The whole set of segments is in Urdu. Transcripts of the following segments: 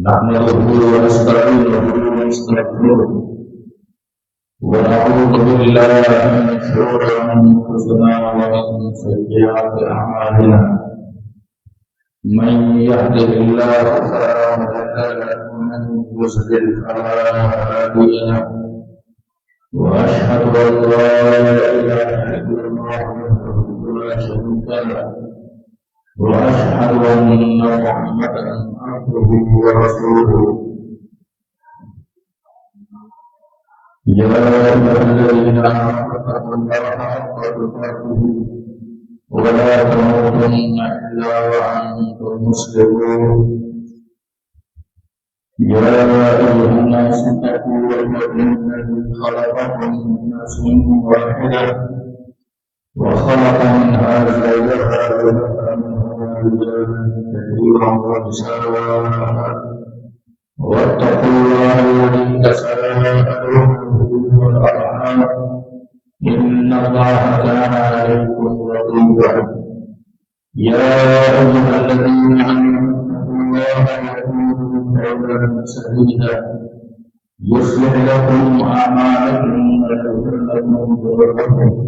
نحمده ونستعينه ونستغفره ونعوذ بالله من شرور أنفسنا ومن سيئات أعمالنا من يهده الله فلا مضل له ومن يضلل فلا هادي له وأشهد أن لا إله إلا الله وحده لا شريك له وأشهد أن محمدا عبده ورسوله يا أيها الذين آمنوا اتقوا الله حق تقاته ولا تموتن إلا وأنتم مسلمون يا أيها الناس اتقوا ربكم الذي خلقكم من نفس واحدة وخلق منها زوجها وبث منهما رجالا كثيرا ونساء واتقوا الله الذي تساءلون به والأرحام إن الله كان عليكم رقيبا يا أيها الذين آمنوا اتقوا الله وقولوا قولا سديدا يصلح لكم أعمالكم ويغفر لكم ذنوبكم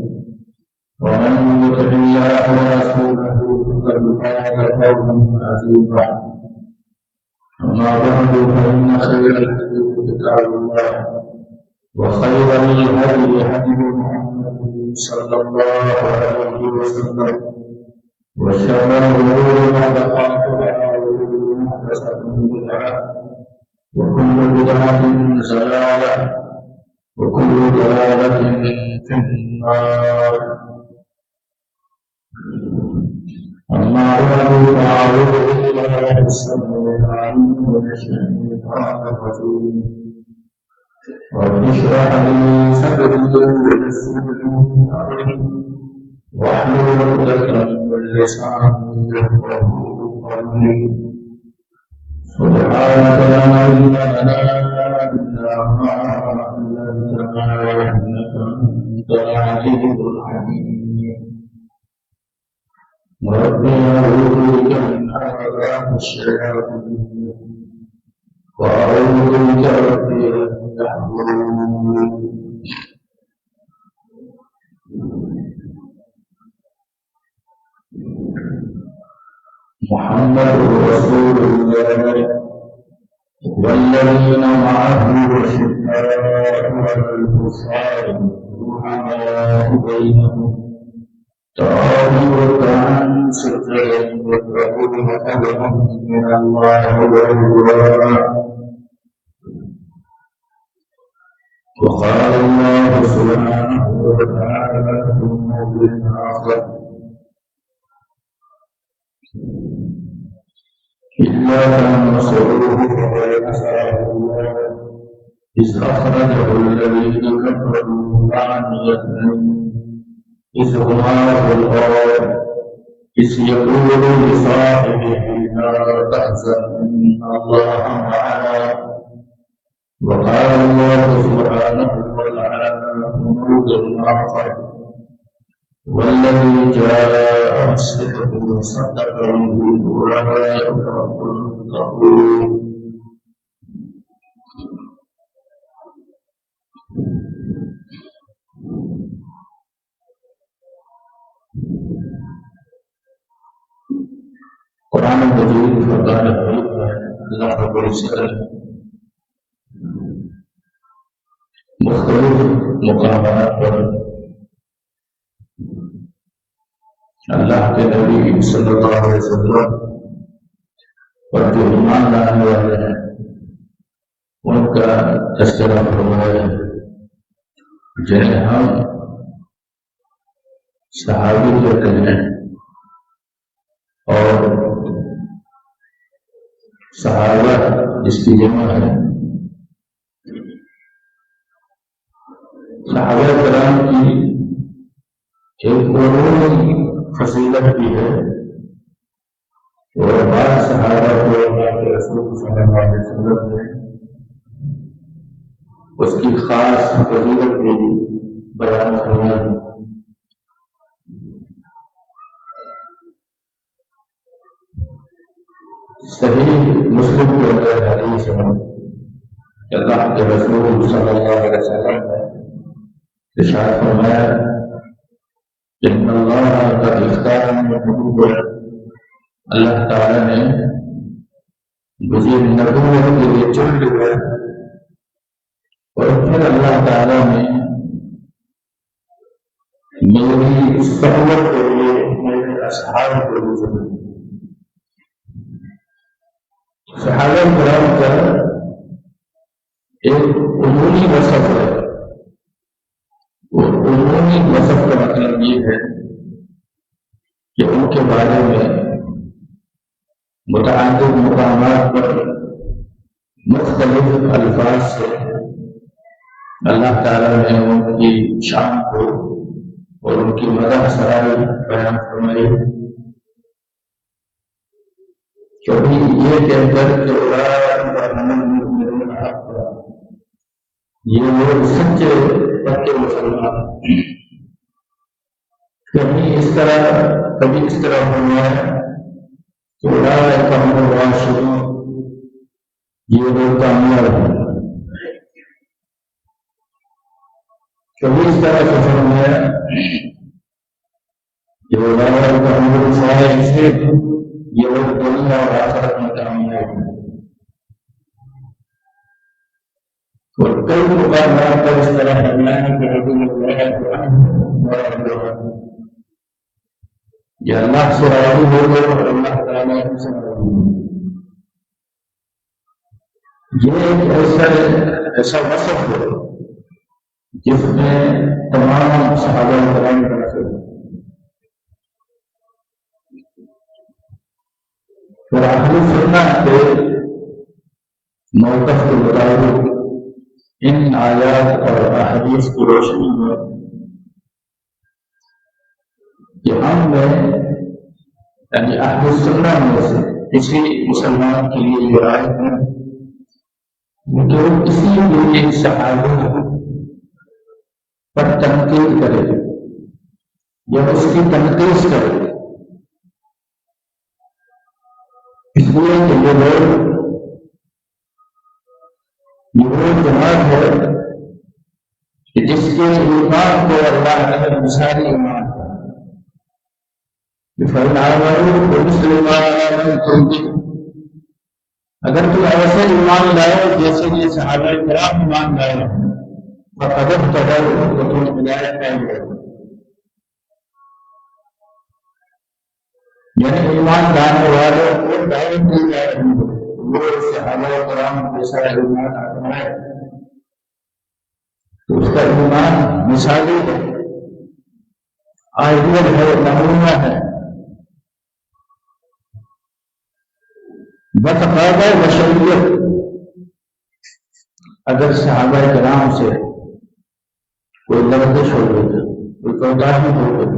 ومن يطع الله ورسوله فقد فاز فوزا عظيما أما بعد فإن خير الحديث كتاب الله وخير الهدي هدي محمد صلى الله عليه وسلم وشر الأمور محدثاتها وكل محدثة بدعة وكل بدعة ضلالة وكل ضلالة في النار أما بعد فأعوذ بالله السميع العليم من الشيطان الرجيم رب اشرح لي صدري ويسر لي أمري واحلل عقدة من لساني يفقهوا قولي سبحانك لا علم لنا إلا ما علمتنا إنك أنت العليم الحكيم ربي أعوذ بك من همزات الشياطين وأعوذ بك ربي أن يحضرون محمد رسول الله والذين معه أشداء على الكفار رحماء بينهم تراهم ركعا سجدا يبتغون فضلا من الله ورضوانا وقال الله سبحانه وتعالى في موضع آخر إلا تنصروه فقد نصره الله إذ أخرجه الذين كفروا ثاني اثنين إذ هما في الغار إذ يقول لصاحبه لا تحزن إن الله معنا وقال الله سبحانه وتعالى في موضع آخر والذي جاء بالصدق وصدق به أولئك هم المتقون قرآن مجید فرقان حمید میں اللہ رب العزت مختلف مقامات پر اللہ کے نبی صلی اللہ علیہ وسلم پر جو ایمان لانے والے ہیں ان کا تذکرہ فرمایا ہے جنہیں ہم صحابی کہتے ہیں اور صحابہ جس کی جمع ہے صحابہ کرام کی ایک عمومی فضیلت بھی ہے اور بعض صحابہ کو اللہ کے رسول صلی اللہ علیہ وسلم نے اس کی خاص فضیلت بھی بیان فرمائی ہے صحیح مسلم کے اندر حدیث ہے کہ اللہ کے رسول صلی اللہ علیہ وسلم نے ارشاد فرمایا ان اللہ قد اختارنی نبوۃ، اللہ تعالیٰ نے مجھے نبوت کے لیے چن لیا، اور پھر اللہ تعالیٰ نے میری صحبت کے لیے میرے اصحاب کو بھی چنا۔ صحابہ کرام کا ایک عمومی وصف ہے، وہ عمومی وصف کا مطلب یہ ہے کہ ان کے بارے میں متعدد مقامات پر مختلف الفاظ سے اللہ تعالیٰ نے ان کی شان کو اور ان کی مدح سرائی بیان فرمائی۔ کبھی یہ کہہ کر کہ یہ لوگ سچے پکے مسلمان، کبھی اس طرح فرمایا کہ یہ لوگ کامیاب ہیں، کبھی اس طرح سے فرمایا کہ یہ لوگ دنیا اور آخرت میں کامیاب ہیں، اور کئی مقامات پر اس طرح فرمایا کہ یہ اللہ سے راضی ہو گئے اور اللہ تعالیٰ سے راضی ہو گئے۔ یہ ایک ایسا وصف ہے جس میں تمام صحابہ کرام رکھے، اور اہل سنت کے موقف کے مطابق ان آیات اور احادیث کی روشنی میں کہ ہم میں یعنی اہل سنت میں سے کسی مسلمان کے لیے یہ رائے ہے کہ وہ کسی بھی صحابی پر تنقید کرے یا اس کی تنقید کرے، اس لیے کہ یہ لوگ جماعت ہے کہ جس کے ایمان کو اللہ نے مثالی ایمان ہے۔ اگر تم ایسے ایمان لائے جیسے یہ صحابہ کرام ایمان لائے قدم قدر تو تم ہدایت پائیں گے، یعنی ایمان لانے والوں کو دعوت دی جا رہی ہے وہ صحابہ کرام جیسا ایمان آزمائے تو اس کا ایمان مثالی ہے، آئیڈیل ہے، نمونہ ہے، بتقاضۂ بشریت۔ اگر صحابہ کرام سے کوئی لغزش ہو گئی، کوئی کوتاہی ہو گئی،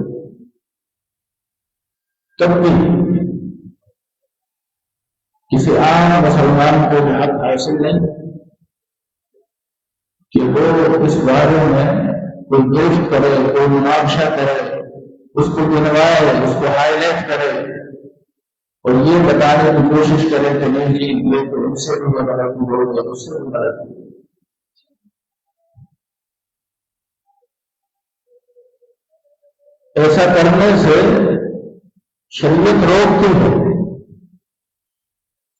تب بھی کسی عام مسلمان کو یہ حق حاصل نہیں کہ وہ اس بارے میں کوئی گرفت کرے، کوئی مناقشہ کرے، اس کو گنوائے، اس کو ہائی لائٹ کرے اور یہ بتانے کی کوشش کرے کہ نہیں جی یہ تو ان سے بھی غلطی ہو گئی، اس سے بھی غلطی ہو گئی۔ ایسا کرنے سے شریعت روکتی ہے،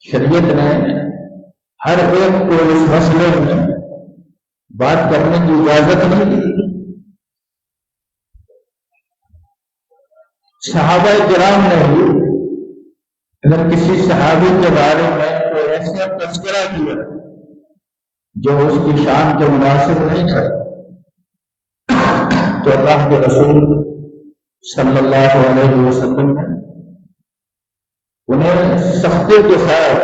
شریعت نے ہر ایک کو اس مسئلے میں بات کرنے کی اجازت نہیں دی۔ صحابہ کرام نے بھی اگر کسی صحابی کے بارے میں کوئی ایسا تذکرہ کیا جو اس کی شان کے مناسب نہیں ہے تو اللہ کے رسول صلی اللہ علیہ وسلم نے انہیں سختی کے ساتھ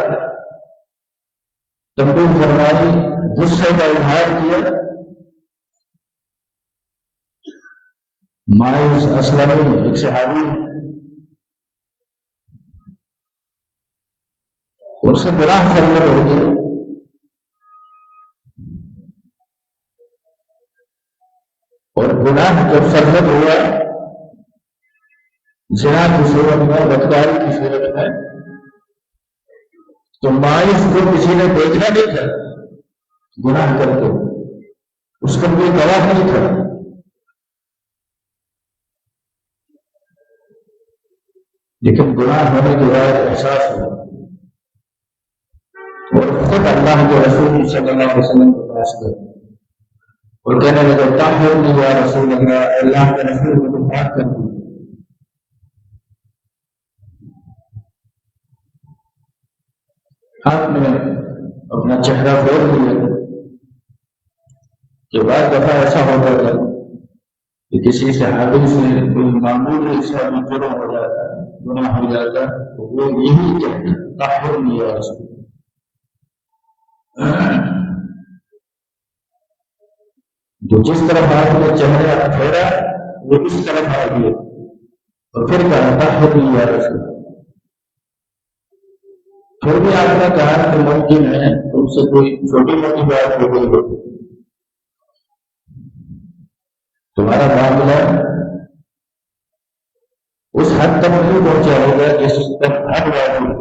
تنبیہ فرمائی، غصے کا اظہار کیا۔ مائز اسلمی ایک صحابی اس سے گناہ کرنے ہو گیا، اور گناہ جب سرحد ہوا زنا کی صورت میں، بدکاری کی صورت میں، تو مائز کو کسی نے دیکھا نہیں تھا گناہ کرتے، اس کا کوئی گواہ نہیں تھا، لیکن گناہ ہونے کے بعد احساس ہوا اور خود اللہ کے رسول صلی اللہ علیہ وسلم کے پاس گئے اور کہنے لگے طہرنی یا رسول اللہ، اللہ کے رسول کو تم پاک کر دی۔ آپ نے اپنا چہرہ پھیر لیا کہ بعض دفعہ ایسا ہوتا تھا کہ کسی صحابی سے کوئی معمولی سا بھی جرم ہو جاتا، گناہ ہو جاتا تو وہ یہی کہتا طہرنی یا رسول اللہ۔ جو جس طرف آپ نے چہرہ پھیرا وہ اس طرف آ گیا اور پھر کہا طہرنی یا رسول اللہ۔ پھر بھی آپ نے کہا کہ ممکن ہے تم سے کوئی چھوٹی موٹی بات ہو گئی ہو، تمہارا معاملہ اس حد تک نہیں پہنچا ہوگا جس تک ہر بات ہو،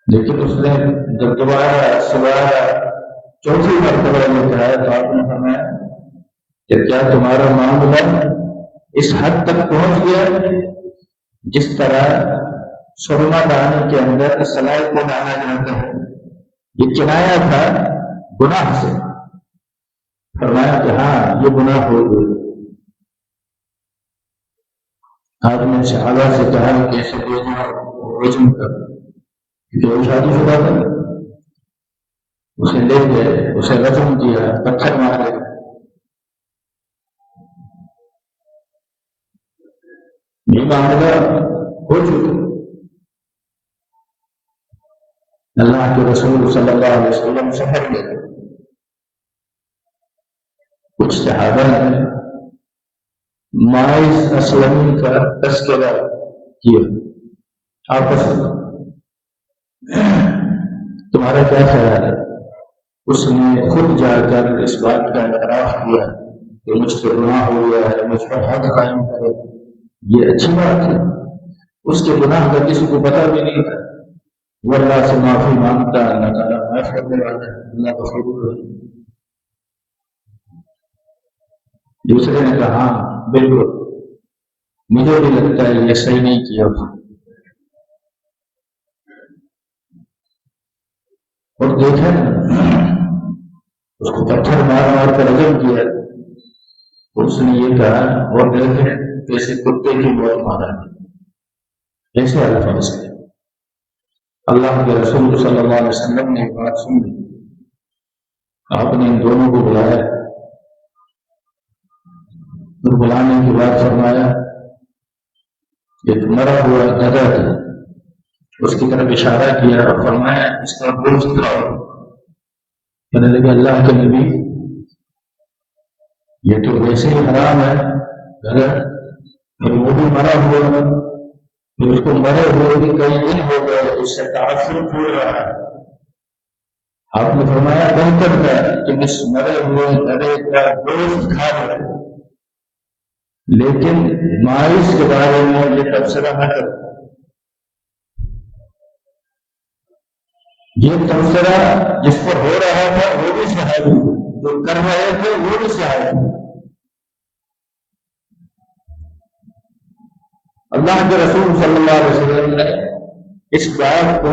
لیکن اس نے جب دوبارہ سوارا چوتھی مرتبہ یہ کہا تو آپ نے فرمایا کہ کیا تمہارا معاملہ اس حد تک پہنچ گیا جس طرح سرما دانے کے اندر سلائی کو ڈالا جاتا ہے؟ یہ کنایا تھا گناہ سے۔ فرمایا کہ ہاں یہ گناہ ہو گئی۔ آپ نے صحابہ سے کہا کہ ایسے رجم کر، کیونکہ وہ شادی شدہ تھا، اسے لے گئے، اسے رجم کیا، پتھر مارے۔ یہ معاملہ ہو چکا۔ اللہ کے رسول صلی اللہ علیہ وسلم سفر میں کچھ صحابہ نے مائز اسلمی کا تذکرہ کیا آپس میں، تمہارا کیا خیال ہے؟ اس نے خود جا کر اس بات کا اعتراف کیا کہ مجھ سے گناہ ہو گیا ہے، مجھ پر حد قائم کرے، یہ اچھی بات ہے۔ اس کے گناہ کا کسی کو پتہ بھی نہیں تھا، وہ اللہ سے معافی مانگتا، اللہ تعالیٰ معاف کرنے والا ہے، اللہ کا فضل ہے۔ دوسرے نے کہا ہاں بالکل مجھے بھی لگتا ہے یہ صحیح نہیں کیا، اور دیکھا اس کو پتھر مار مار کر رجم کیا، اس نے یہ کہا اور دیکھے جیسے کتے کی موت مارا، ایسے الفاظ ہے۔ اللہ کے رسول صلی اللہ علیہ وسلم نے ایک بات سن لی، آپ نے ان دونوں کو بلایا، اور بلانے کے بعد فرمایا ایک مرا ہوا گدھا تھا، اس کی طرف اشارہ کیا اور فرمایا اس کا گوشت کھاؤ۔ کہنے لگے اللہ کے نبی یہ تو ویسے ہی حرام ہے گدھا، پھر وہ بھی مرا ہوا ہے، پھر اس کو مرے ہوئے بھی کئی دن ہو گئے، اس سے تعصب ہو رہا ہے۔ آپ نے فرمایا بہتر ہے کہ اس مرے ہوئے گدھے کا گوشت کھا لے، لیکن مائز کے بارے میں یہ تبصرہ نہ کرو۔ یہ تبصرہ جس پر ہو رہا تھا وہ بھی صحابی، جو کر رہے تھے وہ بھی صحابی۔ اللہ کے رسول صلی اللہ علیہ وسلم نے اس بات کو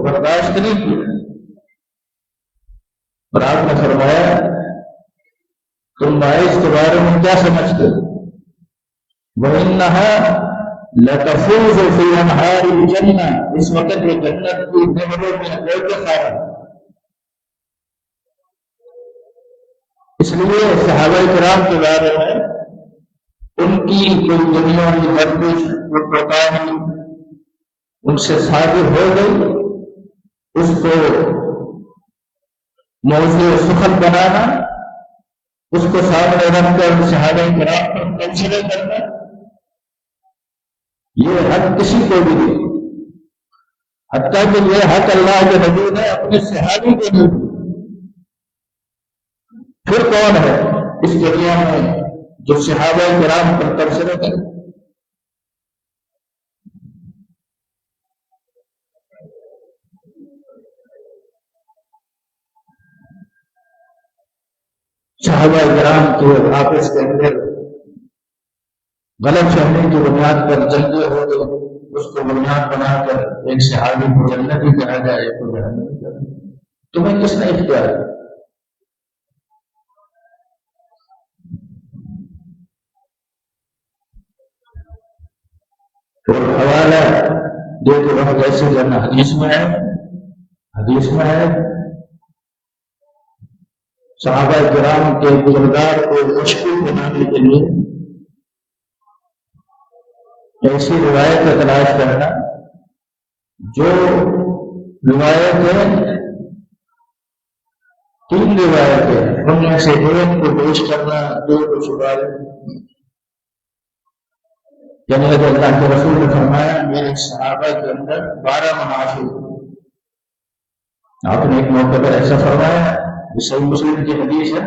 برداشت نہیں کیا اور آپ نے فرمایا تم مائز کے بارے میں کیا سمجھتے ہو؟ وَإِنَّهَا لَتَفُوزُ فِي أَنْهَارِ الْجَنَّةِ، اس وقت یہ جنت کی نہروں میں دوڑ کے کھا رہا۔ اس لیے صحابہ کرام کے بارے میں ان کی کوئی دنیا کی ورزش کوتاہی ان سے صادر ہو گئی، اس کو موضوع سخن بنانا، اس کو سامنے رکھ کر صحابہ کرام پر تبصرے کرنا، یہ حق کسی کو بھی نہیں، حتیٰ کہ یہ حق اللہ کے نبی نے اپنے صحابی کو نہیں دیا۔ پھر کون ہے اس دنیا میں جو صحابہ کرام پر تبصرے کرے؟ صحابہ کرام کے آپس کے اندر غلط فہمی کی بنیاد پر جنگیں ہو گئی، اس کو بنیاد بنا کر ایک صحابی کو جنتی کہا جائے، ایک کو جہنمی کہا جائے، تمہیں کس نے اختیار کیا؟ تو حوالہ دے کے وقت ایسے کرنا حدیث میں ہے صحابہ کرام کے کردار کو مشکل بنانے کے لیے ایسی روایت کا تلاش کرنا جو روایتیں 3 روایتیں ان میں سے ایک کو پیش کرنا، 2 کو چھپا دینا۔ یعنی اگر اللہ کے رسول نے فرمایا میرے صحابہ کے اندر 12 منافق، آپ نے ایک موقع پر ایسا فرمایا، صحیح مسلم کی حدیث ہے،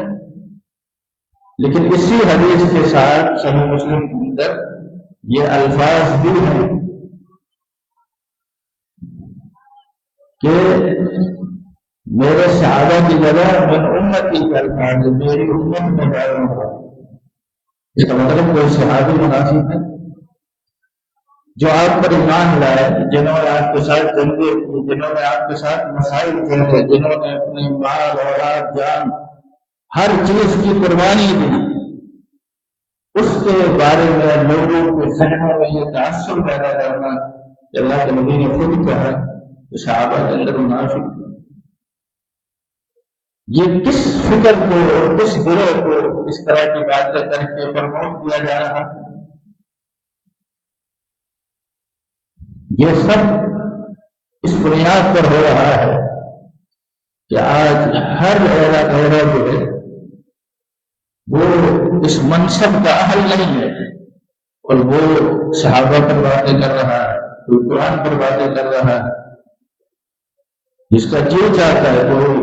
لیکن اسی حدیث کے ساتھ صحیح مسلم کے اندر یہ الفاظ بھی ہیں کہ میرے صحابہ کی جگہ من امتی کا الفاظ ہے، میری امت میں بیان ہوا۔ اس کا مطلب کوئی صحابی منافق ہے جو آپ پر ایمان لائے، جنہوں نے آپ کے ساتھ جنگیں کی، جنہوں نے آپ کے ساتھ مسائل کھیلے، جنہوں نے اپنی مال اولاد جان ہر چیز کی قربانی دی، اس کے بارے میں لوگوں کے ذہنوں میں یہ تعصب پیدا کرنا کہ اللہ کے نبی نے خود کہا کہ صحابہ کے اندر منافق، یہ کس فکر کو اور کس گروہ کو اس طرح کی باتیں کر کے پرموٹ کیا جا رہا ہے؟ یہ سب اس بنیاد پر ہو رہا ہے کہ آج ہر ایرا جو ہے وہ اس منصب کا اہل نہیں ہے، اور وہ صحابہ پر باتیں کر رہا ہے، کوئی قرآن پر باتیں کر رہا ہے، جس کا جی چاہتا ہے کوئی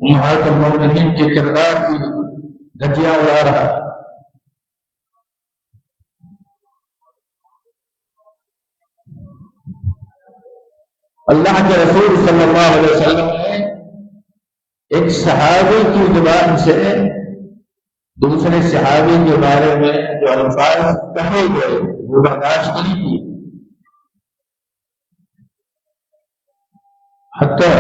امہات المومنین کے کردار کی دھجیاں اڑا رہا ہے۔ اللہ کے رسول صلی اللہ علیہ وسلم نے ایک صحابی کی زبان سے دوسرے صحابی کے بارے میں جو الفاظ کہے گئے وہ برداشت نہیں کی، حتیٰ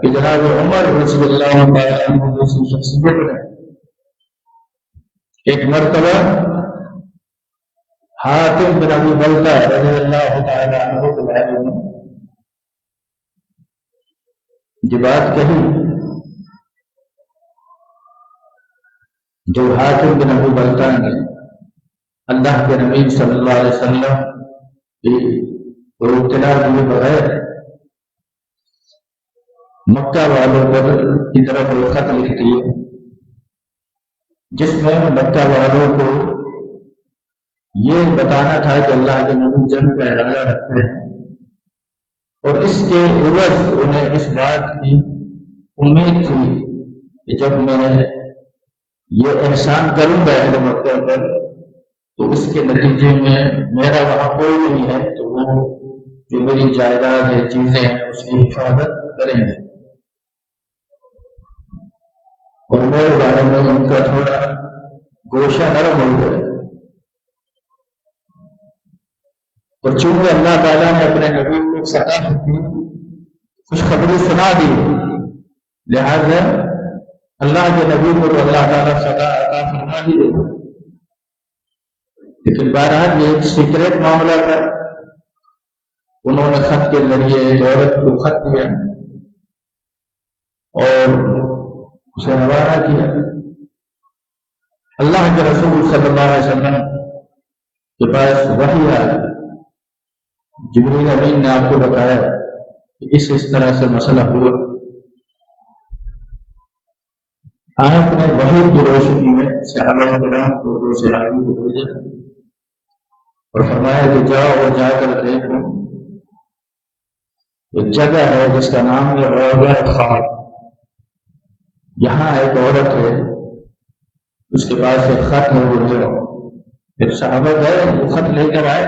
کہ جناب عمر رضی اللہ عنہ جیسی شخصیت نے ایک مرتبہ حاتم بن ابی بلتہ رضی اللہ تعالی عنہ کے بارے میں یہ بات کہی جو حاتم بن ابی بلتہ نے اللہ کے نبی صلی اللہ علیہ وسلم کی اطلاع دیے بغیر مکہ والوں پر کی طرف خط لکھ دیے، جس میں مکہ والوں کو یہ بتانا تھا کہ اللہ کے نبی جنگ کا ارادہ رکھتے ہیں، اور اس کے عوض انہیں اس بات کی امید تھی کہ جب میں یہ احسان کروں گا اہل مکہ پر تو اس کے نتیجے میں میرا وہاں کوئی نہیں ہے، تو وہ جو میری جائیداد ہے، چیزیں ہیں، اس کی حفاظت کریں گے، اور میرے بارے میں ان کا تھوڑا گوشہ نرم ہو گیا۔ اور چونکہ اللہ تعالیٰ نے اپنے نبی کو فتح کی خوشخبری سنا دی، لہذا اللہ کے نبی کو تو اللہ تعالیٰ فتح عطا فرما ہی دے، لیکن بہرحال یہ ایک سیکریٹ معاملہ تھا۔ انہوں نے خط کے ذریعے ایک عورت کو خط دیا اور اسے روانہ کیا۔ اللہ کے رسول صلی اللہ علیہ وسلم کے پاس وحی آئی، جبریل امین نے آپ کو بتایا کہ اس طرح سے مسئلہ ہوا۔ آپ نے وحی کی روشنی میں صحابہ کرام کو دو صحابی کو بھیجا اور فرمایا کہ جاؤ اور جا کر دیکھو، ایک جگہ ہے جس کا نام ہے روضہ خواب، یہاں ایک عورت ہے، اس کے پاس ایک خط ہے، وہ لے آؤ۔ پھر صحابہ گئے، وہ خط لے کر آئے۔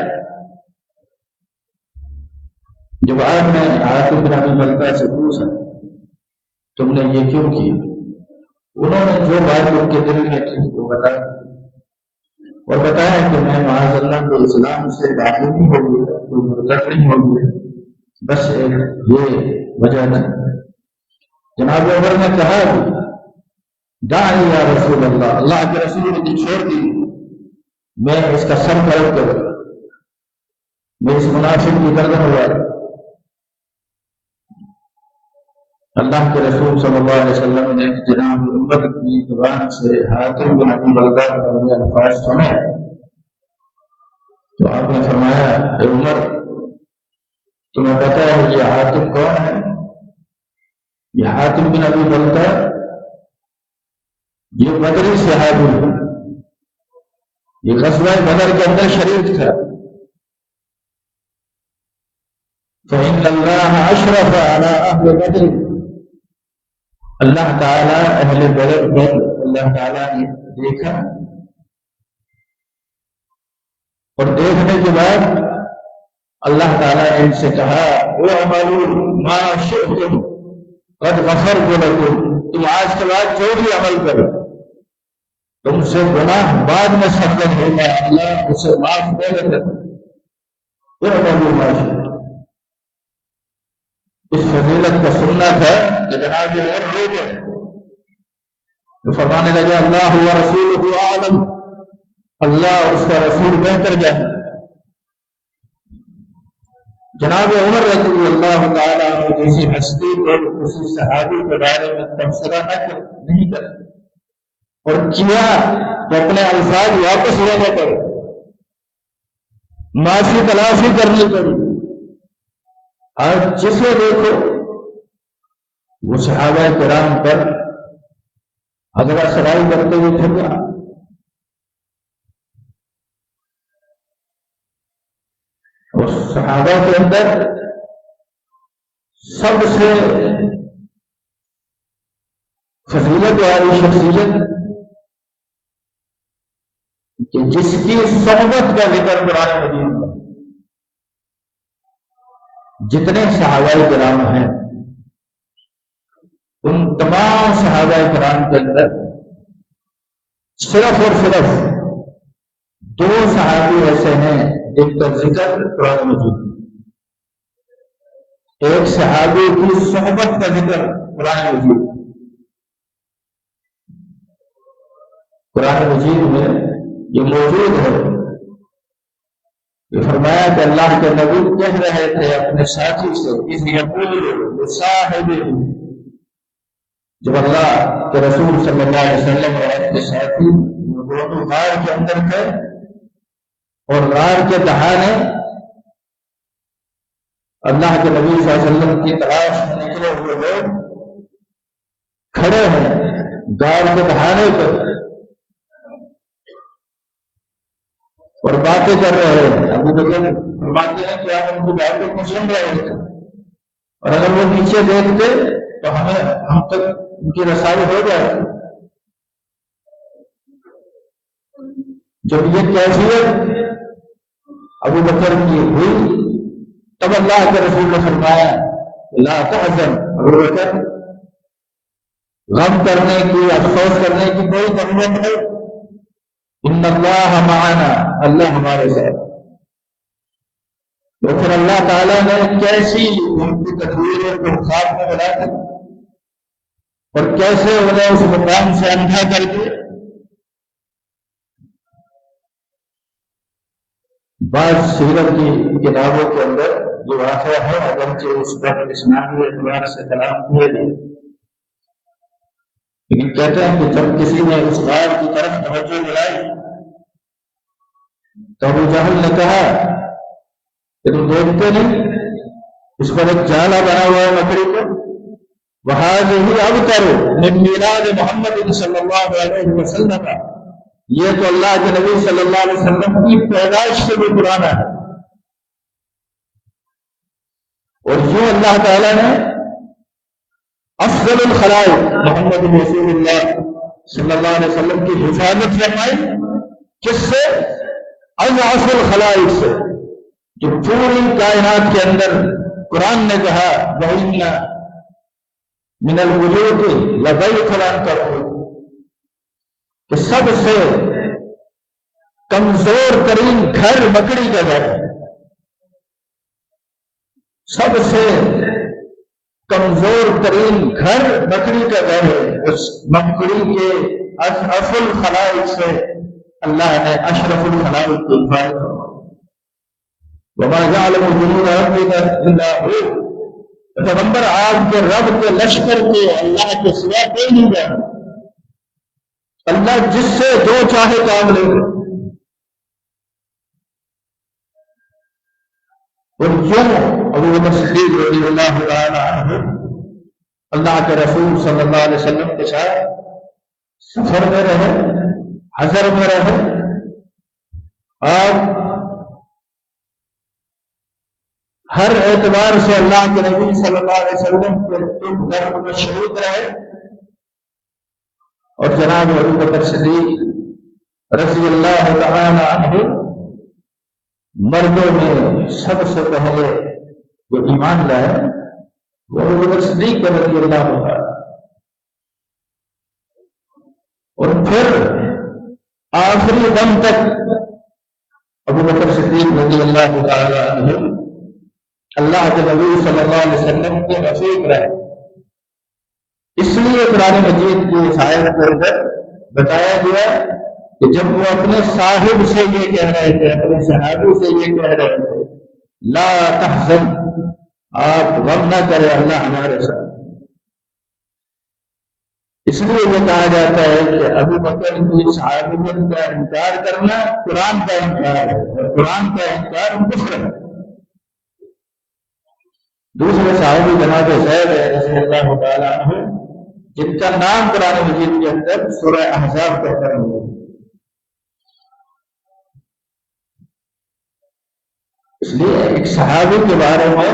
جب آپ نے حاتم بن ابی بلتہ سے پوچھا تم نے یہ کیوں کیا، انہوں نے جو بات ان کے دل میں تھی وہ بتایا اور بتایا کہ میں معاذ اللہ کو اسلام سے داخل نہیں ہو گیا، کوئی مرتد نہیں ہو گیا، بس یہ وجہ تھی۔ جناب عمر نے کہا داعی یا رسول اللہ، اللہ کے رسول نے چھوڑ دی، میں اس کا سر پلٹ کروں، میں اس منافق کی گردن ہوا۔ اللہ کے رسول صلی اللہ علیہ وسلم نے جناب عمر کی زبان سے حاتم بن ابی بلتہ کے الفاظ سنے تو آپ نے فرمایا اے عمر، تمہیں پتہ ہے یہ حاتم کون ہے؟ یہ حاتم بن ابی بلتہ یہ بدری صحابی ہے، یہ غزوہ بدر کے اندر شریک تھا۔ فإن اللہ اشرف علی اہل بدر، اللہ تعالیٰ اہل بدر اللہ تعالیٰ نے دیکھا اور دیکھنے کے بعد اللہ تعالیٰ نے ان سے کہا اعملوا ما شئتم قد غفرت لکم، تم آج کے بعد جو بھی عمل کرو، تم سے گناہ بعد میں سرزد ہوگا، اللہ اسے معاف دے گا۔ اعملوا ما شئتم، اس فضیلت کا سنت ہے کہ جناب عمر ہو گئے تو فرمانے لگے اللہ و رسولہ اعلم، اللہ اور اس کا رسول بہتر جانے۔ جناب عمر رضی اللہ تعالیٰ عنہ جیسی ہستی کو کسی صحابی کے بارے میں تبصرہ نہیں کرے اور کیا تو اپنے الفاظ واپس لینے پڑے، معافی تلافی کرنی پڑی۔ آج جسے دیکھو وہ صحابہ کرام پر حضرہ سرائی کرتے ہوئے پھر رہا، اور صحابہ کے اندر سب سے فضیلت والی شخصیت کہ جس کی صحبت کا ذکر قرآن مجید میں، جتنے صحابہ کرام ہیں ان تمام صحابہ کرام کے اندر صرف اور صرف دو صحابی ایسے ہیں جن کا ذکر قرآن مجید، ایک صحابی کی صحبت کا ذکر قرآن مجید، قرآن مجید میں یہ موجود ہے۔ یہ فرمایا کہ اللہ کے نبی کہہ رہے تھے اپنے ساتھی سے اذ یقول لصاحبہ، جب اللہ کے رسول صلی اللہ علیہ وسلم اور آپ کے ساتھی دونوں غار کے اندر تھے اور غار کے دہانے اللہ کے نبی صلی اللہ علیہ وسلم کی تلاش میں نکلے ہوئے لوگ کھڑے ہیں غار کے دہانے پر اور باتیں کر رہے ہیں۔ ابو بکر فرماتے ہیں کہ آپ ان کی باتوں کو سن رہے تھے اور اگر وہ نیچے دیکھتے تو ہم تک ان کی رسائی ہو جائے۔ جب یہ کیفیت ابو بکر کی ہوئی تب اللہ کے رسول نے فرمایا لا تحزن، ابو بکر غم کرنے کی افسوس کرنے کی کوئی ضرورت نہیں، ان اللہ معنا، اللہ ہمارے ساتھ۔ تو پھر اللہ تعالیٰ نے کیسی ان کی تدبیروں کو خواب میں بنا دی اور کیسے انہیں اس مقام سے اندھا کر دیا۔ بعض سیرت کی کتابوں کے اندر یہ واقعہ ہے، اگرچہ اس پر اسلامی اعتبار سے کلام کیے گئے، لیکن کہتے ہیں کہ جب کسی نے اس غار کی طرف توجہ دلائی تو ابو جہل نے کہا کہ تم دیکھتے نہیں اس پر ایک جالا بنا ہوا ہے لکڑی پر، وَهَٰذِهِ أَبْتَرُ مِن مِيلَادِ مُحَمَّدٍ صلی اللہ علیہ وسلم، یہ تو اللہ کے نبی صلی اللہ علیہ وسلم کی پیدائش سے بھی پرانا ہے۔ اور یوں اللہ تعالیٰ نے افضل الخلائق محمد رسول اللہ صلی اللہ علیہ وسلم کی حفاظت فرمائی، کس سے؟ اضعف الخلائق سے، جو پوری کائنات کے اندر قرآن نے کہا وَإِنَّ مِنَ الْوُجُودِ لَضَيْفًا لَمْ تَكُونْ، سب سے کمزور ترین گھر مکڑی کا گھر ہے، سب سے کمزور ترین گھر مکڑی کا گھر ہے۔ اس مکڑی کے اشرف الخلائق سے اللہ نے اشرف الخلائق کو حفاظت فرمائی۔ وما يعلم جنود ربك الا هو، پیغمبر آپ کے رب کے لشکر کے اللہ کے سوا کوئی نہیں جانتا، اللہ جس سے جو چاہے کام لے لے۔ اور یوں ابو بکر صدیق رضی اللہ تعالی عنہ اللہ کے رسول صلی اللہ علیہ وسلم کے ساتھ سفر میں رہے، حضر میں رہے، آپ ہر اعتبار سے اللہ کے نبی صلی اللہ علیہ وسلم کے گھر میں شہید رہے، اور جناب ابو بکر صدیق رضی اللہ تعالی عنہ مردوں میں سب سے پہلے جو ایمان لائے وہ ابو بکر صدیق رضی اللہ عنہ، اور پھر آخری دم تک ابو بکر صدیق رضی اللہ تعالی عنہ اللہ کے نبی صلی اللہ علیہ وسلم کے رفیق رہے۔ اس لیے قرآن مجید کی اس آیت کے اندر بتایا گیا کہ جب وہ اپنے صاحب سے یہ کہہ رہے تھے، اپنے صحابی سے یہ کہہ رہے تھے لا تحزن، آپ غم نہ کریں، اللہ ہمارے ساتھ، اس لیے یہ کہا جاتا ہے کہ ابو بکر کی صحابیت کا انکار کرنا قرآن کا انکار ہے، اور قرآن کا انکار کفر ہے۔ دوسرے صحابی جناب زید رضی اللہ تعالی عنہ جن کا نام قرآن مجید کے اندر سورہ احزاب کا کرم ہے، اس لیے ایک صحابی کے بارے میں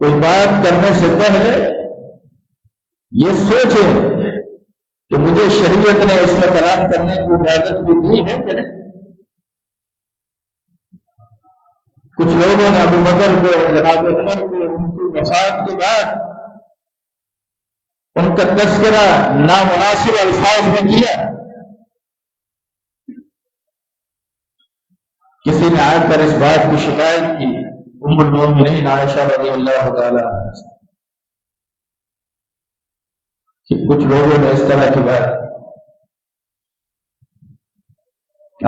کوئی بات کرنے سے پہلے یہ سوچیں کہ مجھے شریعت نے اس میں کلام کرنے کی اجازت بھی دی ہے کہ نہیں۔ کچھ لوگوں نے ابو بکر کو، جناب عمر کو ان کی وفات کے بعد ان کا تذکرہ نامناسب الفاظ میں کیا۔ کسی نے آ کر اس بات کی شکایت کی ام المومنین عائشہ رضی اللہ تعالی عنہا سے کہ کچھ لوگوں نے اس طرح کی بات،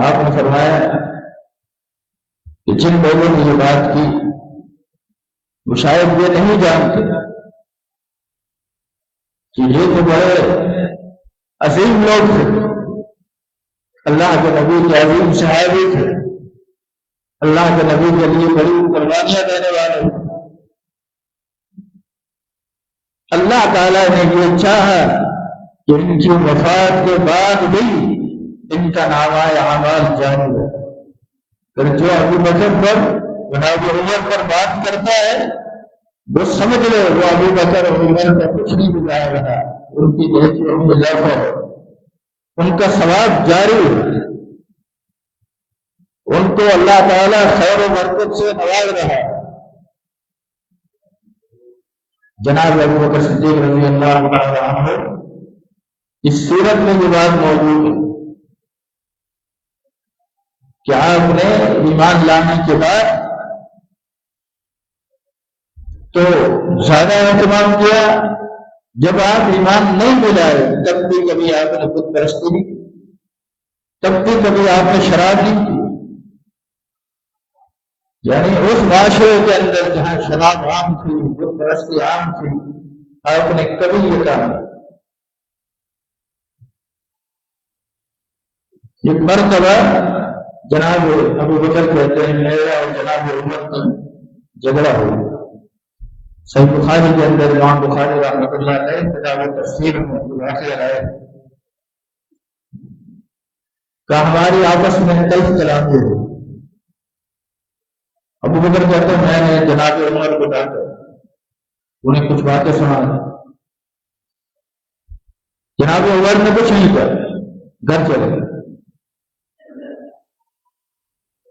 آپ نے فرمایا کہ جن لوگوں نے یہ بات کی وہ شاید یہ نہیں جانتے کہ یہ تو بڑے عظیم لوگ تھے، اللہ کے نبی کے عظیم صحابی تھے، اللہ کے نبی کے لیے بڑی قربانیاں دینے والے۔ اللہ تعالیٰ نے یہ چاہا کہ ان کی وفات کے بعد بھی ان کا نامہ اعمال جاری ہے، پھر جو ابو بکر پر، جناب عمر پر بات کرتا ہے وہ سمجھ لے وہ ابو بکر اور عمر کا کچھ نہیں بگاڑ رہا، ان کی نیکیوں میں اضافہ ہے، ان کا ثواب جاری ہے، ان کو اللہ تعالیٰ خیر و برکت سے نواز رہا ہے۔ جناب ابو بکر صدیق رضی اللہ تعالی عنہ اس صورت میں یہ بات موجود ہے کہ آپ نے ایمان لانے کے بعد تو زیادہ اہتمام کیا، جب آپ ایمان نہیں بھی لائے تب بھی کبھی آپ نے بت پرستی نہیں کی، تب بھی کبھی آپ نے شراب نہیں کی، یعنی اس معاشرے کے اندر جہاں شراب عام تھی، بت پرستی عام تھی، آپ نے کبھی یہ کہا۔ ایک مرتبہ جناب ابو بکر کہتے ہیں میرا اور جناب عمر کا جھگڑا ہوا، صحیح بخاری کے اندر امام بخاری رحمۃ اللہ علیہ کتاب تفسیر میں واقعہ ہے کہ ہماری آپس میں کئی اختلافیں ہوئی۔ ابو بکر کہتے ہیں میں نے جناب عمر کو ڈانٹا، انہیں کچھ باتیں سنا، جناب عمر نے کچھ نہیں کہا، گھر چلے گئے،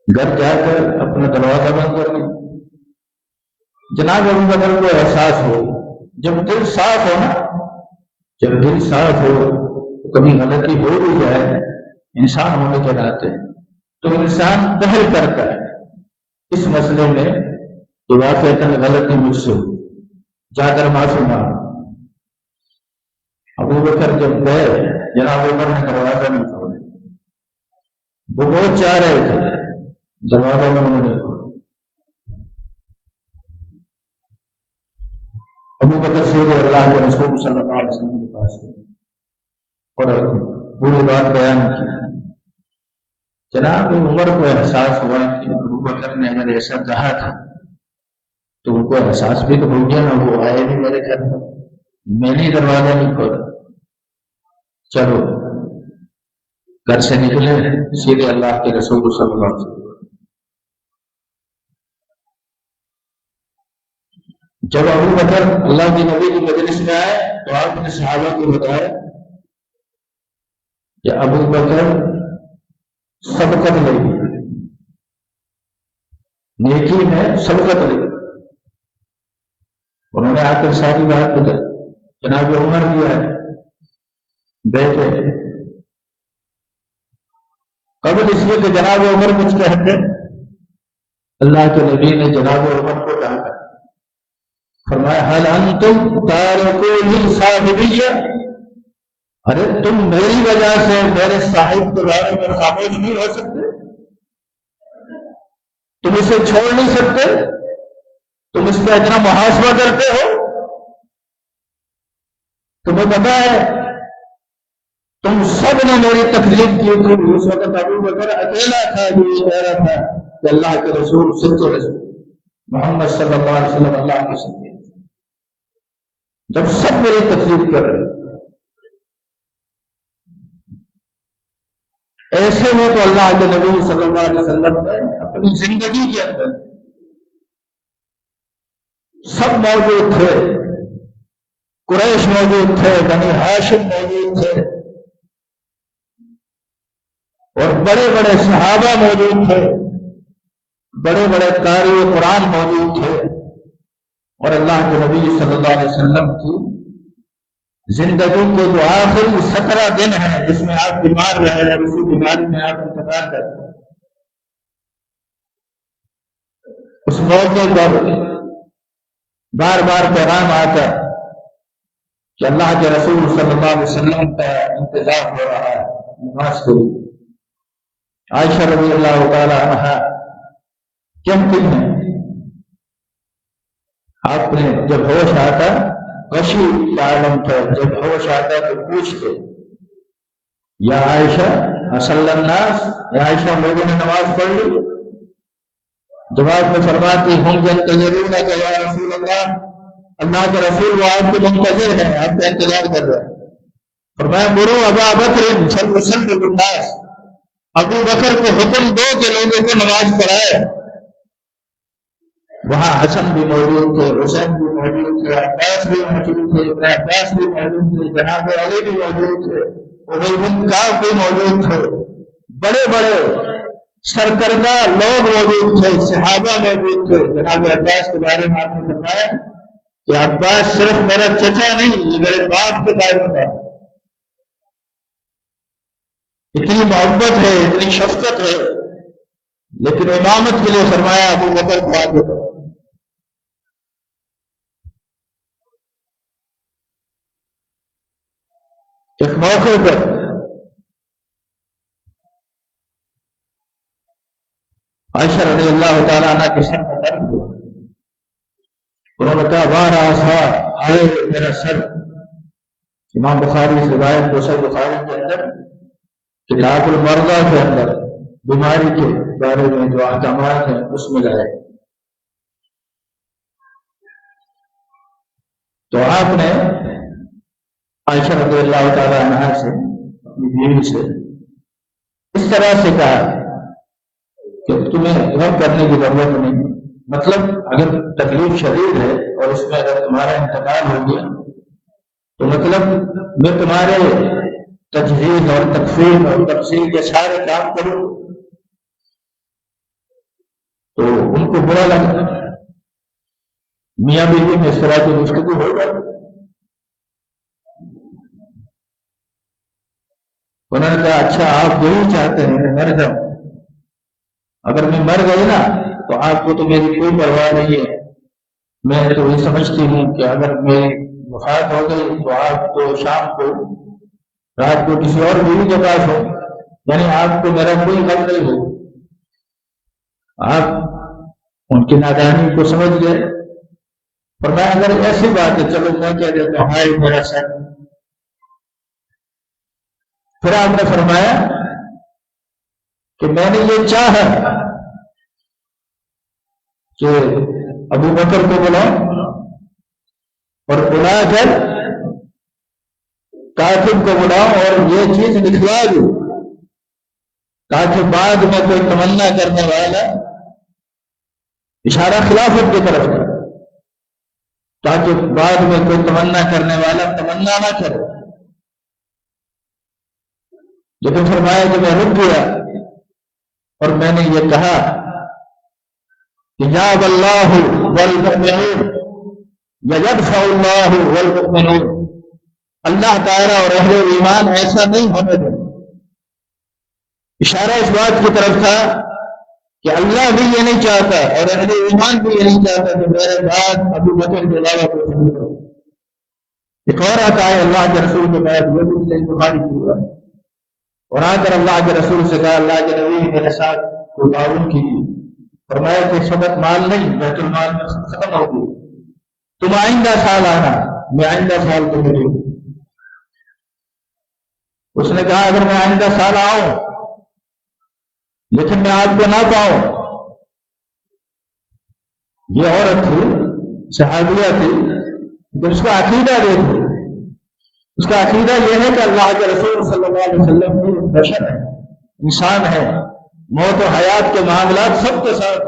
گھر جا کر اپنا دروازہ بند کر لیا۔ جناب ابو بکر کو احساس ہو، جب دل صاف ہو نا، جب دل صاف ہو تو کبھی غلطی ہو بھی جائے انسان ہونے کے ناطے تو انسان پہل کرتا ہے اس مسئلے میں کہ واقعتاً غلطی مجھ سے جا کر معافی مانگ۔ ابو بکر جب گئے جناب عمر نے دروازہ نہیں کھولا، وہ بہت چاہ رہے تھے دروازہ میں انہوں نے کھولا۔ ابو بکر سیدھے اللہ کے رسول صلی اللہ علیہ وسلم کے پاس گئے اور پوری بات بیان کی۔ جناب عمر کو احساس ہوا کہ ابو بکر نے اگر ایسا کہا تھا تو ان کو احساس بھی تو ہو گیا نا، وہ آئے بھی میرے گھر میں نے دروازہ نہیں کھولا۔ چلو گھر سے نکلے سیدھے اللہ کے رسول صلی اللہ علیہ وسلم۔ جب ابو بکر اللہ کے نبی کی مجلس میں آئے تو آپ نے صحابہ کو بتایا کہ ابو بکر سبقت لے نیکی میں سبقت لے۔ انہوں نے آ کر ساری بات بتائی۔ جناب عمر بھی آئے بیٹھے، قبل اس لیے کہ جناب عمر کچھ کہتے اللہ کے نبی نے جناب عمر کو کہا، فرمایا حل انتم تارکو صاحبیہ، ارے تم میری وجہ سے میرے صاحب کے بارے میں خاموش نہیں ہو سکتے؟ تم اسے چھوڑ نہیں سکتے؟ تم اس کا اتنا محاسبہ کرتے ہو؟ تمہیں پتا ہے تم سب نے میری تکلیف کی تھی، اس وقت ابو بکر اکیلا تھا جو یہ کہہ رہا تھا کہ اللہ کے رسول سچے رسول محمد صلی اللہ علیہ وسلم اللہ کے سچے، جب سب میری تکلیف کر رہے ایسے میں تو اللہ کے نبی صلی اللہ علیہ وسلم نے اپنی زندگی کے اندر سب موجود تھے، قریش موجود تھے، بنی ہاشم موجود تھے، اور بڑے بڑے صحابہ موجود تھے، بڑے بڑے قاری قرآن موجود تھے، اور اللہ کے نبی صلی اللہ علیہ وسلم کی زندگی کے جو آخری 17 دن ہیں جس میں آپ بیمار رہے ہیں، اسی بیماری میں آپ انتقال کرتے ہیں، اس موقع پر بار بار پیغام آتا کہ اللہ کے رسول صلی اللہ علیہ وسلم کا انتظار ہو رہا ہے نماز کے لیے۔ عائشہ رضی اللہ تعالی عنہا کہتی ہیں آپ نے جب ہوش آتا غشی کا عالم تھا، جب ہوش آتا تو پوچھتے یا عائشہ اصل الناس، یا عائشہ لوگوں نے نماز پڑھ لی؟ جواب میں فرماتی ہم ينتظرون کہ یا رسول اللہ کے رسول وہ آپ کے منتظر ہیں، آپ کا انتظار کر رہے ہیں۔ فرمایا مرو ابا بکر فلیصلی بالناس، ابو بکر کو حکم دو کہ لوگوں کو نماز پڑھائے۔ وہاں حسن بھی موجود تھے، حسین بھی موجود تھے، عباس بھی موجود تھے، ابن عباس بھی موجود تھے، جناب علی بھی موجود تھے، ابی بن کعب بھی موجود تھے، بڑے بڑے سرکردہ لوگ موجود تھے، صحابہ موجود تھے۔ جناب عباس کے بارے میں آپ نے فرمایا کہ عباس صرف میرا چچا نہیں، یہ میرے باپ کے بارے میں اتنی محبت ہے، اتنی شفقت ہے، لیکن امامت کے لیے فرمایا ابو بکر کو آگے کرو۔ ایک موقع پر عائشہ رضی اللہ تعالیٰ عنہ کے سر میں درد ہوا، انہوں نے کہا بارہ آسا آئے میرا سر۔ امام بخاری سے روایت دوسرے بخاری کے اندر کتاب المرضى کے اندر بیماری کے بارے میں جو احکامات ہیں اس میں لائے، تو آپ نے عائشہ رضی اللہ تعالیٰ عنہا سے اپنی بیوی سے اس طرح سے کہا کہ تمہیں غم کرنے کی ضرورت نہیں، مطلب اگر تکلیف شدید ہے اور اس میں اگر تمہارا انتقال ہو گیا تو مطلب میں تمہارے تجہیز اور تکفین اور تفصیل کے سارے کام کروں، تو ان کو برا لگا، میاں بیوی میں اس طرح کی گفتگو ہوگا۔ انہوں نے کہا اچھا آپ یہی چاہتے ہیں مر جاؤں؟ اگر میں مر گئی نا تو آپ کو تو میری کوئی پرواہ نہیں ہے، میں تو یہ سمجھتی ہوں کہ اگر میری وفات ہو گئی تو آپ تو شام کو رات کو کسی اور بیوی کے پاس ہو، یعنی آپ کو میرا کوئی غم نہیں ہو۔ آپ ان کی نادانی کو سمجھ گئے، فرمایا اگر ایسی بات ہے چلو میں کہہ دیتا ہوں ہائے میرا سر۔ پھر آپ نے فرمایا کہ میں نے یہ چاہا کہ ابو بکر کو بلاؤ اور بلا کر کاتب کو بلاؤ اور یہ چیز لکھوا دو تاکہ بعد میں کوئی تمنا کرنے والا اشارہ خلافت کی طرف ہے، تاکہ بعد میں کوئی تمنا کرنے والا تمنا نہ کرے۔ لیکن فرمایا کہ میں رک گیا اور میں نے یہ کہا کہ یا اللہ والمؤمنون یدفع اللہ والمؤمنون، اللہ تعالیٰ اور اہل ایمان ایسا نہیں ہونے دیں۔ اشارہ اس بات کی طرف تھا کہ اللہ بھی یہ نہیں چاہتا اور اہل ایمان بھی یہ نہیں چاہتا کہ میرے بعد ابو بکر کے علاوہ کوئی نہیں کرو۔ ایک اور آتا ہے اللہ کے رسول کے بعد وہ بھی صحیح بخاری کی ہوا ہے، اور آ کر اللہ کے رسول سے کہا اللہ کے نبی میرے ساتھ کوئی تعاون کیجیے، فرمایا کہ اس وقت مال نہیں، بیت المال میں ختم ہو گئی، تم آئندہ سال آنا، میں آئندہ سال تمہیں دوں۔ اس نے کہا اگر میں آئندہ سال آؤں لیکن میں آپ کو نہ پاؤں۔ یہ عورت تھی، صحابیہ تھی، جب اس کا عقیدہ دیکھو، اس کا عقیدہ یہ ہے کہ اللہ کے رسول صلی اللہ علیہ وسلم بھی بشر ہے، انسان ہے، موت و حیات کے معاملات سب کے ساتھ۔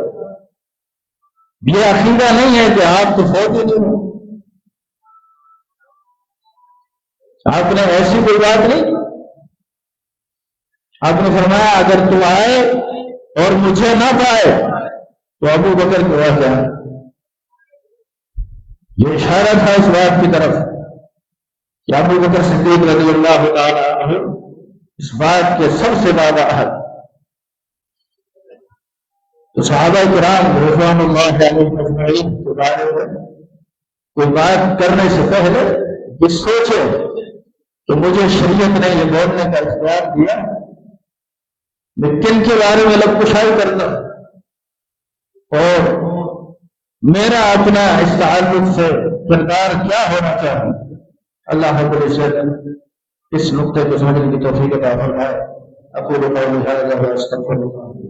یہ عقیدہ نہیں ہے کہ آپ تو فوت ہی نہیں ہو، آپ نے ایسی کوئی بات نہیں۔ آپ نے فرمایا اگر تو آئے اور مجھے نہ پائے تو ابو بکر کے پاس جائے۔ یہ اشارہ تھا اس بات کی طرف کہ ابو بکر صدیق رضی اللہ تعالی عنہ اس بات کے سب سے زیادہ اہل۔ تو صحابہ کرام رضوان اللہ علیہم اجمعین کے بارے میں کوئی بات کرنے سے پہلے یہ سوچے کہ مجھے شریعت نے یہ بولنے کا اختیار دیا، میں کن کے بارے میں لب کشائی کرنا اور میرا اپنا اس تعلق سے کردار کیا ہونا چاہیے۔ اللہ رب العزت اس نقطے کو سمجھنے کی توفیق عطا فرمائے۔ اقول قولی ھذا واستغفر اللہ۔